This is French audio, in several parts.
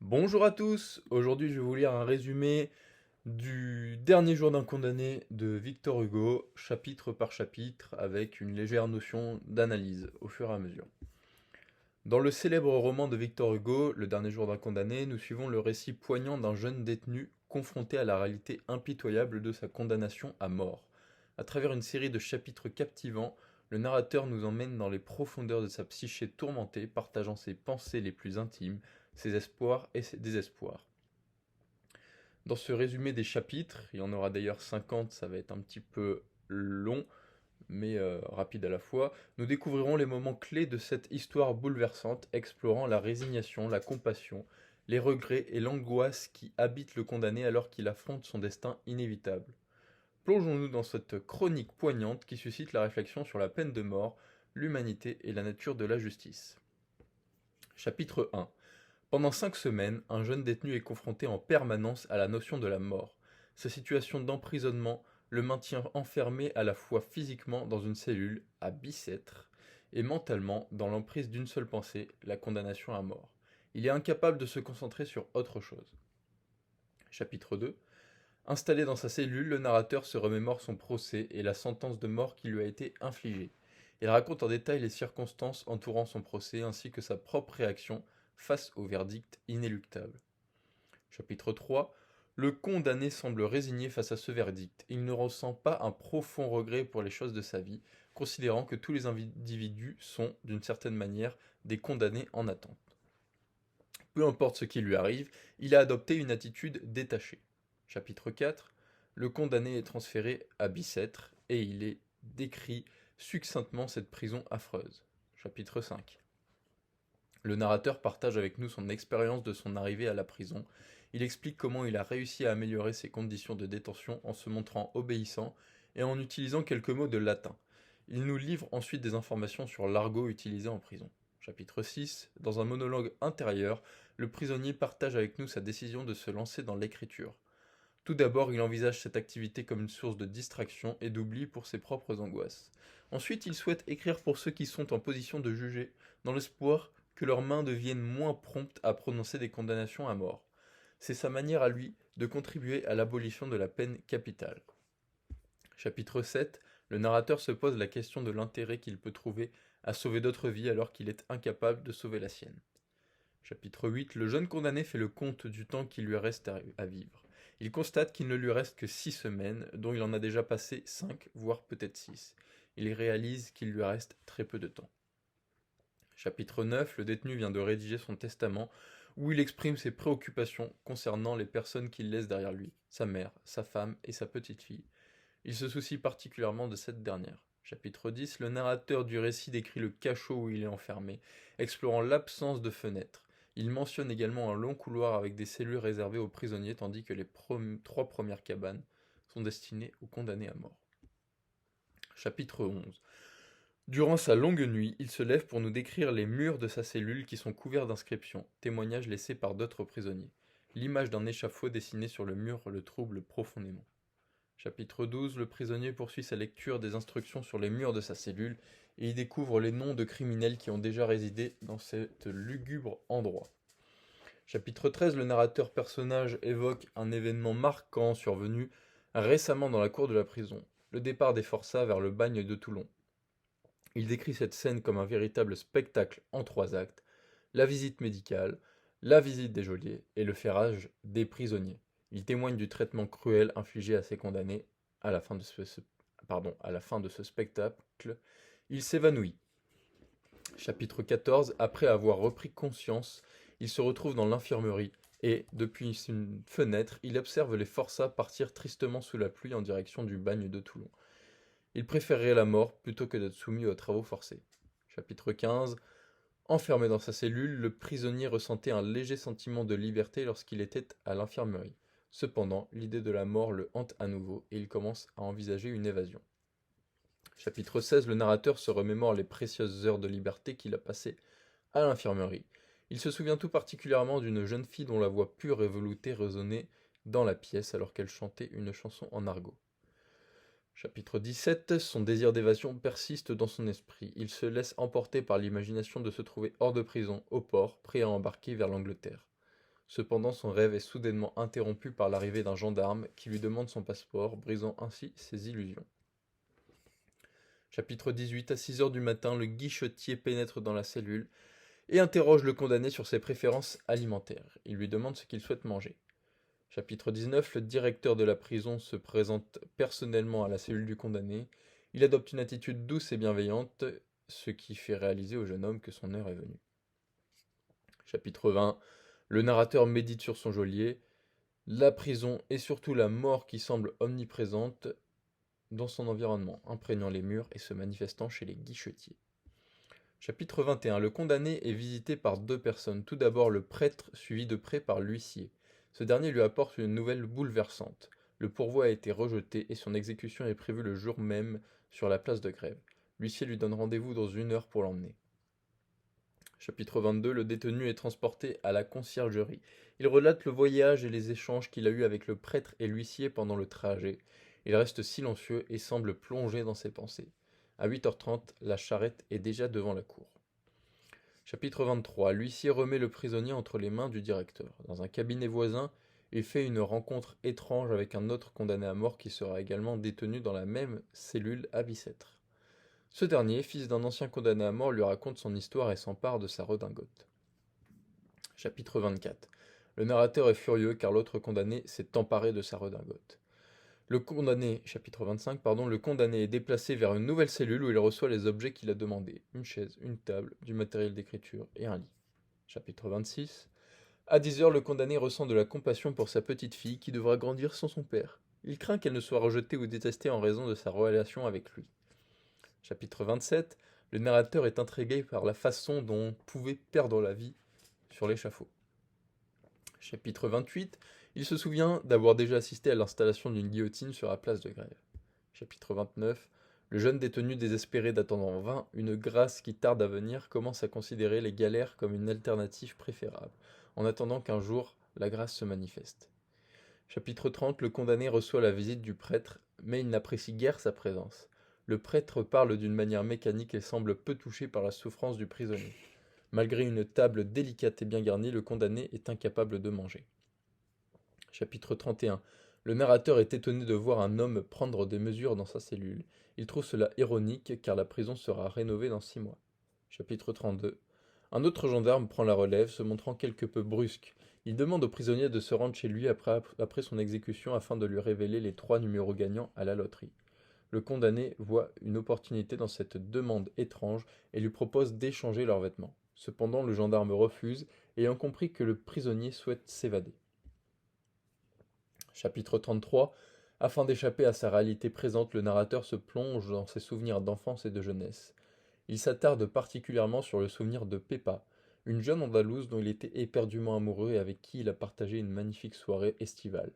Bonjour à tous, aujourd'hui je vais vous lire un résumé du dernier jour d'un condamné de Victor Hugo, chapitre par chapitre, avec une légère notion d'analyse au fur et à mesure. Dans le célèbre roman de Victor Hugo, Le dernier jour d'un condamné, nous suivons le récit poignant d'un jeune détenu confronté à la réalité impitoyable de sa condamnation à mort. À travers une série de chapitres captivants, le narrateur nous emmène dans les profondeurs de sa psyché tourmentée, partageant ses pensées les plus intimes, ses espoirs et ses désespoirs. Dans ce résumé des chapitres, il y en aura d'ailleurs 50, ça va être un petit peu long, mais rapide à la fois, nous découvrirons les moments clés de cette histoire bouleversante, explorant la résignation, la compassion, les regrets et l'angoisse qui habitent le condamné alors qu'il affronte son destin inévitable. Plongeons-nous dans cette chronique poignante qui suscite la réflexion sur la peine de mort, l'humanité et la nature de la justice. Chapitre 1. Pendant 5 semaines, un jeune détenu est confronté en permanence à la notion de la mort. Sa situation d'emprisonnement le maintient enfermé à la fois physiquement dans une cellule, à Bicêtre, et mentalement dans l'emprise d'une seule pensée, la condamnation à mort. Il est incapable de se concentrer sur autre chose. Chapitre 2. Installé dans sa cellule, le narrateur se remémore son procès et la sentence de mort qui lui a été infligée. Il raconte en détail les circonstances entourant son procès ainsi que sa propre réaction face au verdict inéluctable. Chapitre 3. Le condamné semble résigné face à ce verdict. Il ne ressent pas un profond regret pour les choses de sa vie, considérant que tous les individus sont, d'une certaine manière, des condamnés en attente. Peu importe ce qui lui arrive, il a adopté une attitude détachée. Chapitre 4. Le condamné est transféré à Bicêtre et il est décrit succinctement cette prison affreuse. Chapitre 5. Le narrateur partage avec nous son expérience de son arrivée à la prison. Il explique comment il a réussi à améliorer ses conditions de détention en se montrant obéissant et en utilisant quelques mots de latin. Il nous livre ensuite des informations sur l'argot utilisé en prison. Chapitre 6. Dans un monologue intérieur, le prisonnier partage avec nous sa décision de se lancer dans l'écriture. Tout d'abord, il envisage cette activité comme une source de distraction et d'oubli pour ses propres angoisses. Ensuite, il souhaite écrire pour ceux qui sont en position de juger, dans l'espoir que leurs mains deviennent moins promptes à prononcer des condamnations à mort. C'est sa manière à lui de contribuer à l'abolition de la peine capitale. Chapitre 7. Le narrateur se pose la question de l'intérêt qu'il peut trouver à sauver d'autres vies alors qu'il est incapable de sauver la sienne. Chapitre 8. Le jeune condamné fait le compte du temps qui lui reste à vivre. Il constate qu'il ne lui reste que 6 semaines, dont il en a déjà passé 5, voire peut-être 6. Il réalise qu'il lui reste très peu de temps. Chapitre 9. Le détenu vient de rédiger son testament, où il exprime ses préoccupations concernant les personnes qu'il laisse derrière lui, sa mère, sa femme et sa petite-fille. Il se soucie particulièrement de cette dernière. Chapitre 10. Le narrateur du récit décrit le cachot où il est enfermé, explorant l'absence de fenêtres. Il mentionne également un long couloir avec des cellules réservées aux prisonniers, tandis que les 3 premières cabanes sont destinées aux condamnés à mort. Chapitre 11. Durant sa longue nuit, il se lève pour nous décrire les murs de sa cellule qui sont couverts d'inscriptions, témoignages laissés par d'autres prisonniers. L'image d'un échafaud dessiné sur le mur le trouble profondément. Chapitre 12. Le prisonnier poursuit sa lecture des instructions sur les murs de sa cellule et y découvre les noms de criminels qui ont déjà résidé dans cet lugubre endroit. Chapitre 13. Le narrateur personnage évoque un événement marquant survenu récemment dans la cour de la prison, le départ des forçats vers le bagne de Toulon. Il décrit cette scène comme un véritable spectacle en 3 actes, la visite médicale, la visite des geôliers et le ferrage des prisonniers. Il témoigne du traitement cruel infligé à ces condamnés à la fin de ce spectacle. Il s'évanouit. Chapitre 14. Après avoir repris conscience, il se retrouve dans l'infirmerie et, depuis une fenêtre, il observe les forçats partir tristement sous la pluie en direction du bagne de Toulon. Il préférerait la mort plutôt que d'être soumis aux travaux forcés. Chapitre 15. Enfermé dans sa cellule, le prisonnier ressentait un léger sentiment de liberté lorsqu'il était à l'infirmerie. Cependant, l'idée de la mort le hante à nouveau et il commence à envisager une évasion. Chapitre 16. Le narrateur se remémore les précieuses heures de liberté qu'il a passées à l'infirmerie. Il se souvient tout particulièrement d'une jeune fille dont la voix pure et veloutée résonnait dans la pièce alors qu'elle chantait une chanson en argot. Chapitre 17. Son désir d'évasion persiste dans son esprit. Il se laisse emporter par l'imagination de se trouver hors de prison, au port, prêt à embarquer vers l'Angleterre. Cependant, son rêve est soudainement interrompu par l'arrivée d'un gendarme qui lui demande son passeport, brisant ainsi ses illusions. Chapitre 18. À 6 heures du matin, le guichetier pénètre dans la cellule et interroge le condamné sur ses préférences alimentaires. Il lui demande ce qu'il souhaite manger. Chapitre 19. Le directeur de la prison se présente personnellement à la cellule du condamné. Il adopte une attitude douce et bienveillante, ce qui fait réaliser au jeune homme que son heure est venue. Chapitre 20. Le narrateur médite sur son geôlier. La prison et surtout la mort qui semble omniprésente dans son environnement, imprégnant les murs et se manifestant chez les guichetiers. Chapitre 21. Le condamné est visité par deux personnes. Tout d'abord le prêtre, suivi de près par l'huissier. Ce dernier lui apporte une nouvelle bouleversante. Le pourvoi a été rejeté et son exécution est prévue le jour même sur la place de Grève. L'huissier lui donne rendez-vous dans 1 heure pour l'emmener. Chapitre 22. Le détenu est transporté à la conciergerie. Il relate le voyage et les échanges qu'il a eus avec le prêtre et l'huissier pendant le trajet. Il reste silencieux et semble plongé dans ses pensées. À 8h30, la charrette est déjà devant la cour. Chapitre 23. L'huissier remet le prisonnier entre les mains du directeur. Dans un cabinet voisin, il fait une rencontre étrange avec un autre condamné à mort qui sera également détenu dans la même cellule à Bicêtre. Ce dernier, fils d'un ancien condamné à mort, lui raconte son histoire et s'empare de sa redingote. Chapitre 24. Le narrateur est furieux car l'autre condamné s'est emparé de sa redingote. Chapitre 25, le condamné est déplacé vers une nouvelle cellule où il reçoit les objets qu'il a demandés, une chaise, une table, du matériel d'écriture et un lit. Chapitre 26. À 10 heures, le condamné ressent de la compassion pour sa petite fille qui devra grandir sans son père. Il craint qu'elle ne soit rejetée ou détestée en raison de sa relation avec lui. Chapitre 27. Le narrateur est intrigué par la façon dont on pouvait perdre la vie sur l'échafaud. Chapitre 28. Il se souvient d'avoir déjà assisté à l'installation d'une guillotine sur la place de Grève. Chapitre 29. Le jeune détenu désespéré d'attendre en vain une grâce qui tarde à venir commence à considérer les galères comme une alternative préférable, en attendant qu'un jour la grâce se manifeste. Chapitre 30. Le condamné reçoit la visite du prêtre, mais il n'apprécie guère sa présence. Le prêtre parle d'une manière mécanique et semble peu touché par la souffrance du prisonnier. Malgré une table délicate et bien garnie, le condamné est incapable de manger. Chapitre 31. Le narrateur est étonné de voir un homme prendre des mesures dans sa cellule. Il trouve cela ironique car la prison sera rénovée dans 6 mois. Chapitre 32. Un autre gendarme prend la relève, se montrant quelque peu brusque. Il demande au prisonnier de se rendre chez lui après son exécution afin de lui révéler les 3 numéros gagnants à la loterie. Le condamné voit une opportunité dans cette demande étrange et lui propose d'échanger leurs vêtements. Cependant, le gendarme refuse, ayant compris que le prisonnier souhaite s'évader. Chapitre 33. Afin d'échapper à sa réalité présente, le narrateur se plonge dans ses souvenirs d'enfance et de jeunesse. Il s'attarde particulièrement sur le souvenir de Pepa, une jeune Andalouse dont il était éperdument amoureux et avec qui il a partagé une magnifique soirée estivale.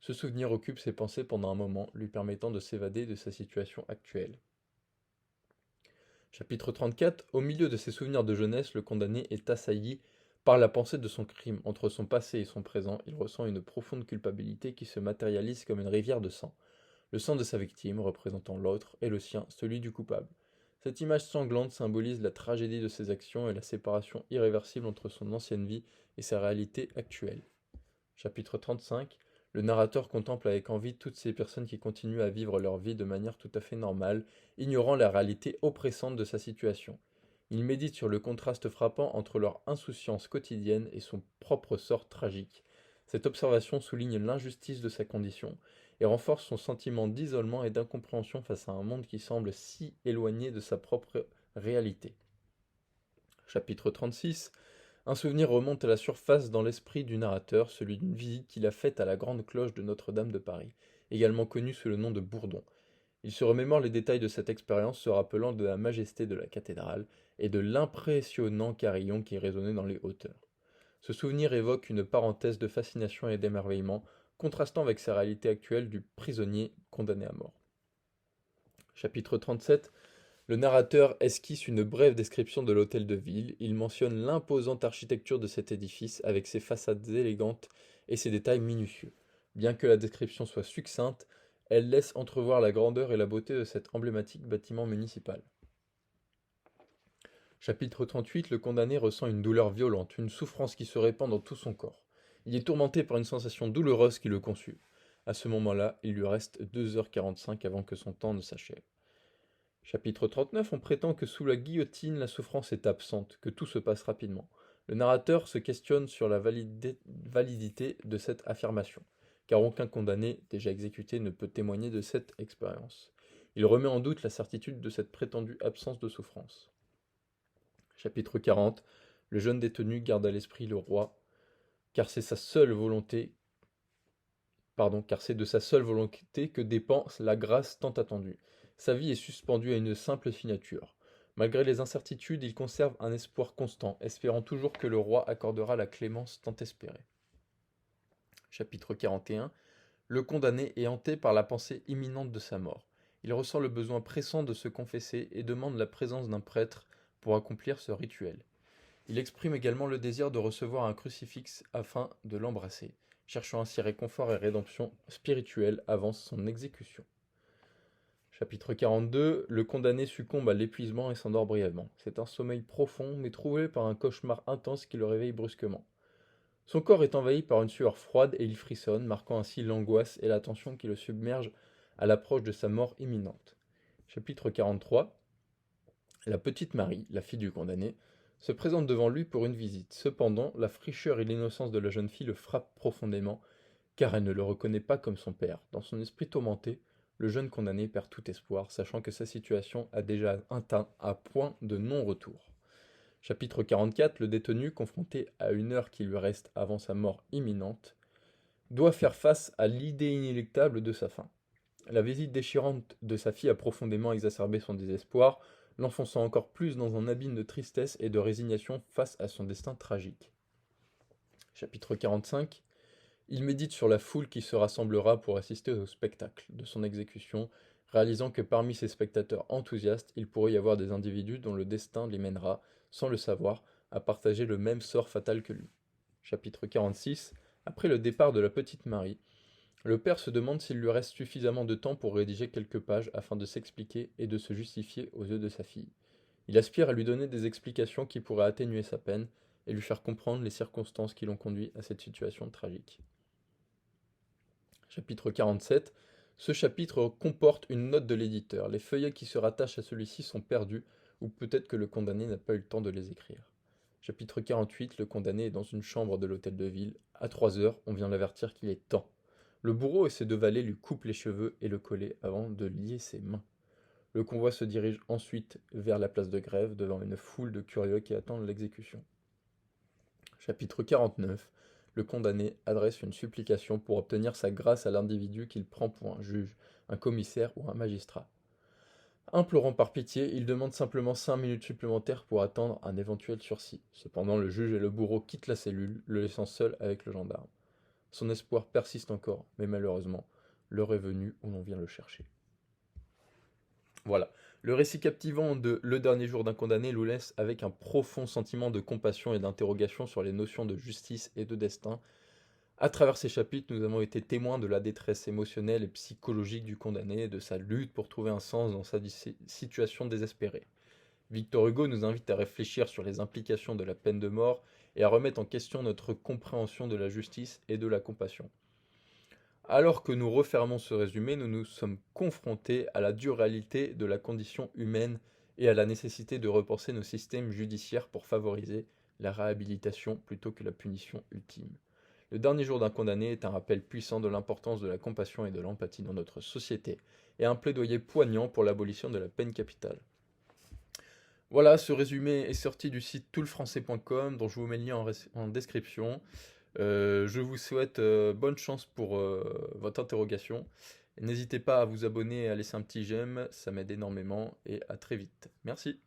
Ce souvenir occupe ses pensées pendant un moment, lui permettant de s'évader de sa situation actuelle. Chapitre 34. Au milieu de ses souvenirs de jeunesse, le condamné est assailli par la pensée de son crime. Entre son passé et son présent, il ressent une profonde culpabilité qui se matérialise comme une rivière de sang. Le sang de sa victime, représentant l'autre, et le sien, celui du coupable. Cette image sanglante symbolise la tragédie de ses actions et la séparation irréversible entre son ancienne vie et sa réalité actuelle. Chapitre 35. Le narrateur contemple avec envie toutes ces personnes qui continuent à vivre leur vie de manière tout à fait normale, ignorant la réalité oppressante de sa situation. Il médite sur le contraste frappant entre leur insouciance quotidienne et son propre sort tragique. Cette observation souligne l'injustice de sa condition et renforce son sentiment d'isolement et d'incompréhension face à un monde qui semble si éloigné de sa propre réalité. Chapitre 36. Un souvenir remonte à la surface dans l'esprit du narrateur, celui d'une visite qu'il a faite à la grande cloche de Notre-Dame de Paris, également connue sous le nom de Bourdon. Il se remémore les détails de cette expérience, se rappelant de la majesté de la cathédrale et de l'impressionnant carillon qui résonnait dans les hauteurs. Ce souvenir évoque une parenthèse de fascination et d'émerveillement, contrastant avec sa réalité actuelle du prisonnier condamné à mort. Chapitre 37. Le narrateur esquisse une brève description de l'hôtel de ville. Il mentionne l'imposante architecture de cet édifice avec ses façades élégantes et ses détails minutieux. Bien que la description soit succincte, elle laisse entrevoir la grandeur et la beauté de cet emblématique bâtiment municipal. Chapitre 38. Le condamné ressent une douleur violente, une souffrance qui se répand dans tout son corps. Il est tourmenté par une sensation douloureuse qui le consume. À ce moment-là, il lui reste 2h45 avant que son temps ne s'achève. Chapitre 39, on prétend que sous la guillotine, la souffrance est absente, que tout se passe rapidement. Le narrateur se questionne sur la validité de cette affirmation, car aucun condamné déjà exécuté ne peut témoigner de cette expérience. Il remet en doute la certitude de cette prétendue absence de souffrance. Chapitre 40, le jeune détenu garde à l'esprit le roi, car c'est sa seule volonté, car c'est de sa seule volonté que dépend la grâce tant attendue. Sa vie est suspendue à une simple signature. Malgré les incertitudes, il conserve un espoir constant, espérant toujours que le roi accordera la clémence tant espérée. Chapitre 41. Le condamné est hanté par la pensée imminente de sa mort. Il ressent le besoin pressant de se confesser et demande la présence d'un prêtre pour accomplir ce rituel. Il exprime également le désir de recevoir un crucifix afin de l'embrasser, cherchant ainsi réconfort et rédemption spirituelle avant son exécution. Chapitre 42. Le condamné succombe à l'épuisement et s'endort brièvement. C'est un sommeil profond, mais troublé par un cauchemar intense qui le réveille brusquement. Son corps est envahi par une sueur froide et il frissonne, marquant ainsi l'angoisse et la tension qui le submergent à l'approche de sa mort imminente. Chapitre 43. La petite Marie, la fille du condamné, se présente devant lui pour une visite. Cependant, la fraîcheur et l'innocence de la jeune fille le frappent profondément, car elle ne le reconnaît pas comme son père. Dans son esprit tourmenté, le jeune condamné perd tout espoir, sachant que sa situation a déjà atteint un point de non-retour. Chapitre 44. Le détenu, confronté à une heure qui lui reste avant sa mort imminente, doit faire face à l'idée inéluctable de sa fin. La visite déchirante de sa fille a profondément exacerbé son désespoir, l'enfonçant encore plus dans un abîme de tristesse et de résignation face à son destin tragique. Chapitre 45. Il médite sur la foule qui se rassemblera pour assister au spectacle de son exécution, réalisant que parmi ces spectateurs enthousiastes, il pourrait y avoir des individus dont le destin les mènera, sans le savoir, à partager le même sort fatal que lui. Chapitre 46. Après le départ de la petite Marie, le père se demande s'il lui reste suffisamment de temps pour rédiger quelques pages afin de s'expliquer et de se justifier aux yeux de sa fille. Il aspire à lui donner des explications qui pourraient atténuer sa peine et lui faire comprendre les circonstances qui l'ont conduit à cette situation tragique. Chapitre 47. Ce chapitre comporte une note de l'éditeur. Les feuillets qui se rattachent à celui-ci sont perdus, ou peut-être que le condamné n'a pas eu le temps de les écrire. Chapitre 48. Le condamné est dans une chambre de l'hôtel de ville. À 3 heures, on vient l'avertir qu'il est temps. Le bourreau et ses deux valets lui coupent les cheveux et le collet avant de lier ses mains. Le convoi se dirige ensuite vers la place de Grève, devant une foule de curieux qui attendent l'exécution. Chapitre 49. Le condamné adresse une supplication pour obtenir sa grâce à l'individu qu'il prend pour un juge, un commissaire ou un magistrat. Implorant par pitié, il demande simplement 5 minutes supplémentaires pour attendre un éventuel sursis. Cependant, le juge et le bourreau quittent la cellule, le laissant seul avec le gendarme. Son espoir persiste encore, mais malheureusement, l'heure est venue où l'on vient le chercher. Voilà. Le récit captivant de Le dernier jour d'un condamné nous laisse avec un profond sentiment de compassion et d'interrogation sur les notions de justice et de destin. À travers ces chapitres, nous avons été témoins de la détresse émotionnelle et psychologique du condamné et de sa lutte pour trouver un sens dans sa situation désespérée. Victor Hugo nous invite à réfléchir sur les implications de la peine de mort et à remettre en question notre compréhension de la justice et de la compassion. Alors que nous refermons ce résumé, nous nous sommes confrontés à la dure réalité de la condition humaine et à la nécessité de repenser nos systèmes judiciaires pour favoriser la réhabilitation plutôt que la punition ultime. Le dernier jour d'un condamné est un rappel puissant de l'importance de la compassion et de l'empathie dans notre société, et un plaidoyer poignant pour l'abolition de la peine capitale. Voilà, ce résumé est sorti du site toutfrançais.com, dont je vous mets le lien en description. Je vous souhaite bonne chance pour votre interrogation. N'hésitez pas à vous abonner et à laisser un petit j'aime, ça m'aide énormément, et à très vite. Merci.